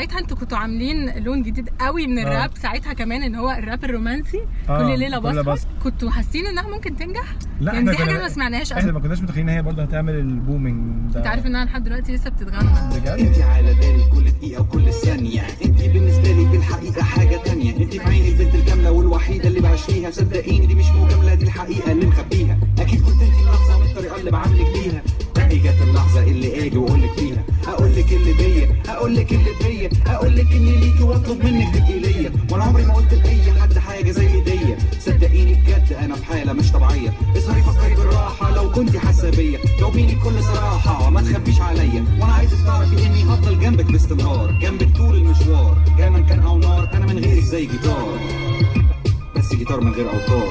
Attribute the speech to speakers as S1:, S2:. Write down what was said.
S1: ساعتها انتوا كنتوا عاملين لون جديد قوي من الراب ساعتها كمان، ان هو الراب الرومانسي كل ليله بصحى. كنتوا حاسين انها ممكن تنجح؟
S2: لا
S1: يعني دي حاجه ما سمعناهاش
S2: احنا ما كناش متخيلين هي برضه هتعمل البومينج ده.
S1: انت عارف انها لحد دلوقتي لسه بتتغنى
S2: بجد؟
S3: انت على بالي كل دقيقه وكل ثانيه، انت بالنسبه لي بالحقيقه حاجه تانية، انت في عيني البنت الكامله والوحيده اللي بعيشيها، صدقيني دي مش مجامله، دي الحقيقه اللي مخبيها، اكيد كنت انت اللحظه والطريقه اللي بعاملك بيها، هي جت اللحظه اللي اجي واقول لك فيها، هقول لك اللي بيا، هقول لك اللي فيا، هقول لك اني ليكي واطلب منك تبقي ليا، وانا عمري ما قلت لاي حد حاجه زي دي، صدقيني بجد انا في حاله مش طبيعيه، اسهري فكري بالراحه لو كنت حاسه بيا، جاوبيني بكل صراحه ما تخبيش عليا، وانا عايزك تعرفي اني هفضل جنبك باستمرار، جنبك طول المشوار، جاي من كان او نار، انا من غيرك زي جيتار، بس جيتار من غير اوتار.